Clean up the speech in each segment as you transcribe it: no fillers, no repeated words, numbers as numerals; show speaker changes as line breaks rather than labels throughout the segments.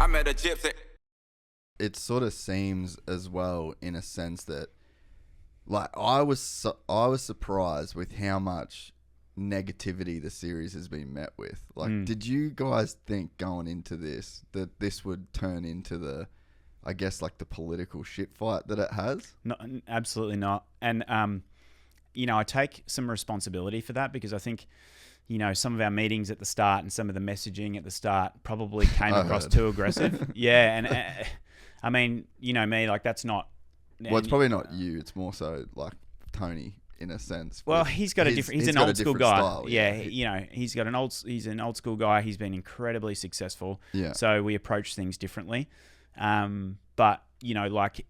I met a gypsy.
It sort of seems as well in a sense that, like, I was surprised with how much negativity the series has been met with. Like, did you guys think going into this that this would turn into the, I guess, like the political shit fight that it has?
No, absolutely not. And I take some responsibility for that because I think, some of our meetings at the start and some of the messaging at the start probably came across too aggressive. Yeah, and I mean, me, like that's not.
Well, it's probably not you. It's more so like Tony in a sense.
Well, he's got a different. He's an old school guy.
Style,
yeah, he's got he's an old school guy. He's been incredibly successful.
Yeah.
So we approach things differently. But like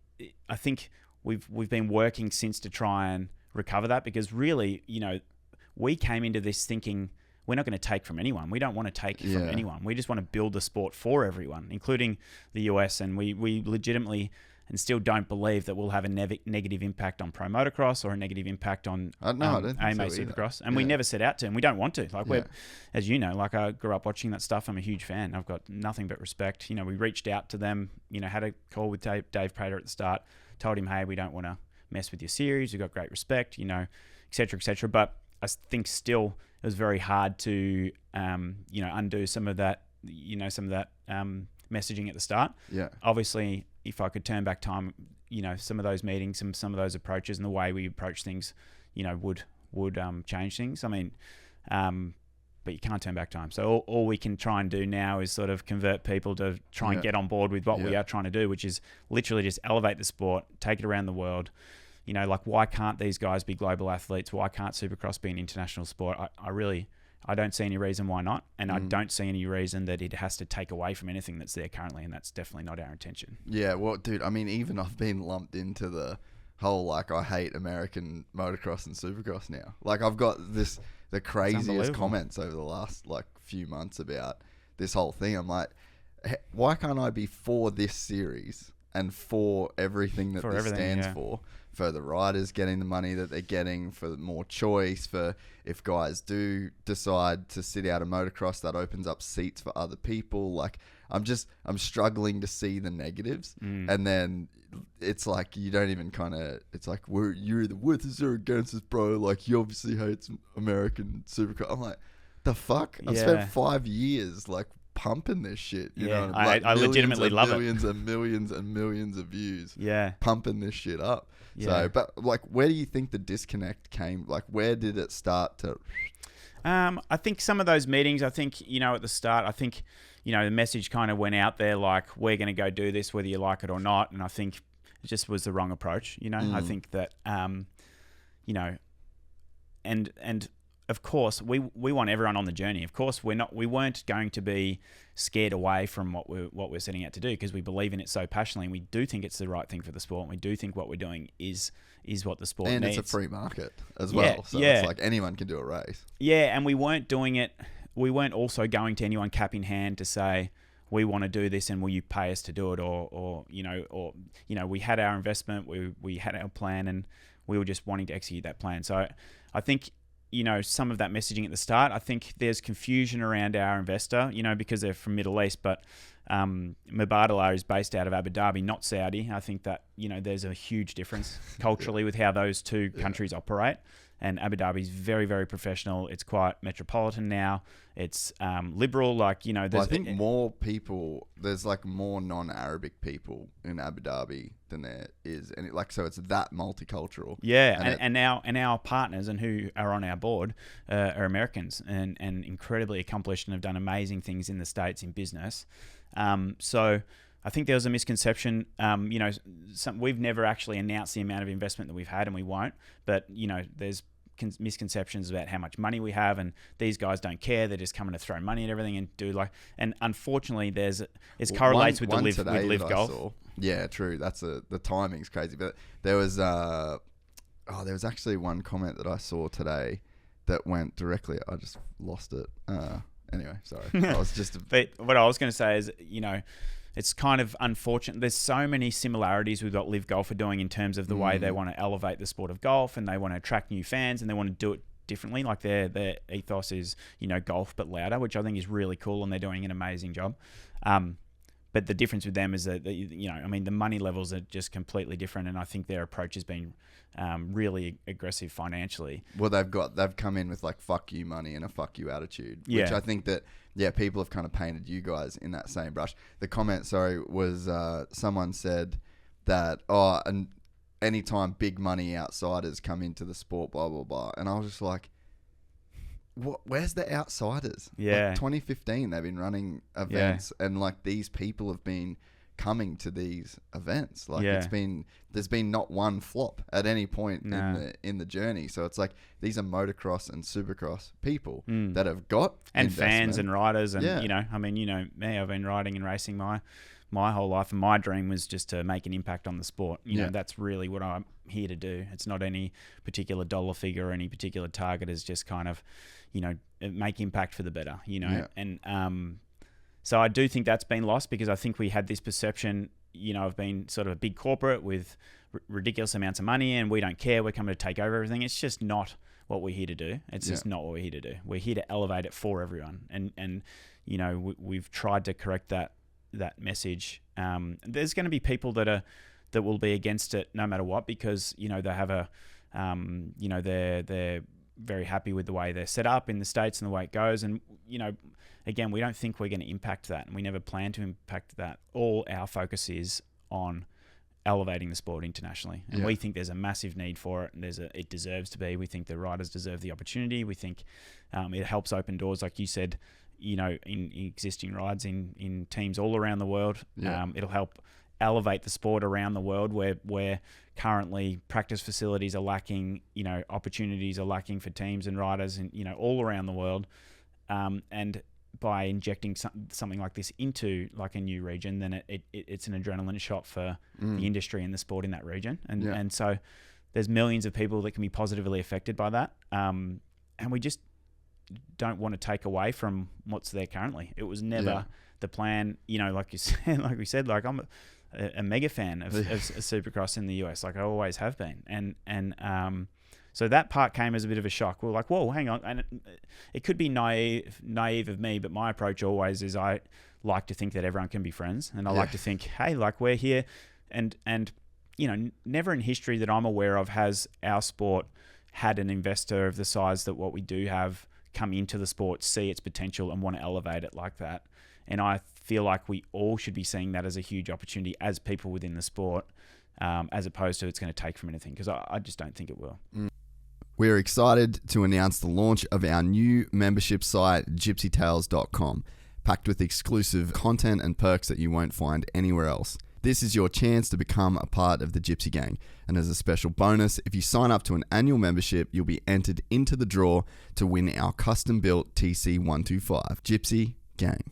I think we've been working since to try and recover that because really, we came into this thinking we're not going to take from anyone. We don't want to take from anyone. We just want to build the sport for everyone, including the US. And we legitimately and still don't believe that we'll have a negative impact on pro motocross or a negative impact on AMA Supercross. And we never set out to, and we don't want to. Like we're, as you know, like I grew up watching that stuff. I'm a huge fan. I've got nothing but respect. We reached out to them, had a call with Dave Prater at the start, told him, hey, we don't want to mess with your series. We've got great respect, et cetera, et cetera. But I think still it was very hard to, undo some of that, messaging at the start.
Yeah.
Obviously, if I could turn back time, some of those meetings, some of those approaches and the way we approach things, would change things. I mean, but you can't turn back time. So all we can try and do now is sort of convert people to try and get on board with what we are trying to do, which is literally just elevate the sport, take it around the world. Like why can't these guys be global athletes? Why can't Supercross be an international sport? I don't see any reason why not. And I don't see any reason that it has to take away from anything that's there currently. And that's definitely not our intention.
Yeah, well, dude, I mean, even I've been lumped into the whole, like, I hate American motocross and Supercross now. Like, I've got the craziest comments over the last, like, few months about this whole thing. I'm like, why can't I be for this series and for everything that this stands for? For the riders getting the money that they're getting, for more choice, for if guys do decide to sit out a motocross, that opens up seats for other people. Like, I'm struggling to see the negatives. And then it's like, you don't even it's like, you're the with us or against us, bro. Like, he obviously hates American Supercross. I'm like, the fuck? I've spent 5 years, like, pumping this shit, you know, like
I legitimately love it.
Millions and millions and millions of views.
Yeah,
pumping this shit up. Yeah. So, but like, where do you think the disconnect came? Like, where did it start to?
I think some of those meetings. I think at the start, I think the message kind of went out there like we're going to go do this whether you like it or not, and I think it just was the wrong approach. I think that and of course, we want everyone on the journey. Of course, we weren't going to be scared away from what we're setting out to do because we believe in it so passionately. And we do think it's the right thing for the sport. And we do think what we're doing is what the sport needs.
And it's a free market as well. So it's like anyone can do a race. Yeah,
and we weren't doing it. We weren't also going to anyone cap in hand to say, we want to do this and will you pay us to do it? Or we had our investment, we had our plan and we were just wanting to execute that plan. So I think, some of that messaging at the start, I think there's confusion around our investor, because they're from Middle East, but Mubadala is based out of Abu Dhabi, not Saudi. I think that, there's a huge difference culturally with how those two countries operate. And Abu Dhabi is very, very professional. It's quite metropolitan now. It's liberal, like,
I think more people, there's like more non-Arabic people in Abu Dhabi than there is. And so it's that multicultural.
Yeah. And our partners and who are on our board are Americans and incredibly accomplished and have done amazing things in the States in business. So I think there was a misconception. We've never actually announced the amount of investment that we've had, and we won't. But there's misconceptions about how much money we have, and these guys don't care. They're just coming to throw money at everything and do and unfortunately, correlates with live golf.
Yeah, true. That's the timing's crazy. But there was actually one comment that I saw today that went directly. I just lost it. Anyway, sorry. I was just.
But what I was going to say is, it's kind of unfortunate. There's so many similarities with what Live Golf are doing in terms of the way they want to elevate the sport of golf and they want to attract new fans and they want to do it differently. Like their ethos is, golf but louder, which I think is really cool and they're doing an amazing job. But the difference with them is that, I mean, the money levels are just completely different, and I think their approach has been really aggressive financially.
Well, they've come in with like fuck you money and a fuck you attitude, which I think that people have kind of painted you guys in that same brush. The comment, was someone said that and anytime big money outsiders come into the sport, blah blah blah, and I was just like, where's the outsiders?
Yeah.
Like 2015, they've been running events, and like these people have been coming to these events. Like there's been not one flop at any point in the journey. So it's like these are motocross and supercross people that have got
and
investment.
Fans and riders, and I mean, me, I've been riding and racing my whole life, and my dream was just to make an impact on the sport. You know, that's really what I'm here to do. It's not any particular dollar figure or any particular target. It's just kind of, make impact for the better, and so I do think that's been lost, because I think we had this perception, of being sort of a big corporate with ridiculous amounts of money, and we don't care, we're coming to take over everything. It's just not what we're here to do. It's just not what we're here to do. We're here to elevate it for everyone, and we've tried to correct that message. There's going to be people that will be against it no matter what, because they have they're very happy with the way they're set up in the States and the way it goes, and again, we don't think we're going to impact that, and we never plan to impact that. All our focus is on elevating the sport internationally, and we think there's a massive need for it, and it deserves to be. We think the riders deserve the opportunity. We think it helps open doors, like you said, in existing rides in teams all around the world. It'll help elevate the sport around the world, where currently practice facilities are lacking, opportunities are lacking for teams and riders, and all around the world. And by injecting something like this into like a new region, then it's an adrenaline shot for the industry and the sport in that region. And so there's millions of people that can be positively affected by that. And we just don't want to take away from what's there currently. It was never the plan, like you said, like we said, like I'm a mega fan of Supercross in the US, like I always have been. And so that part came as a bit of a shock. We were like, whoa, hang on. And it could be naive of me, but my approach always is I like to think that everyone can be friends. And I like to think, hey, like we're here. And never in history that I'm aware of has our sport had an investor of the size that what we do have come into the sport, see its potential and want to elevate it like that. And I feel like we all should be seeing that as a huge opportunity as people within the sport, as opposed to it's going to take from anything, because I just don't think it will.
We're excited to announce the launch of our new membership site, GYPSYTales.com, packed with exclusive content and perks that you won't find anywhere else. This is your chance to become a part of the Gypsy Gang. And as a special bonus, if you sign up to an annual membership, you'll be entered into the draw to win our custom-built TC125. Gypsy Gang.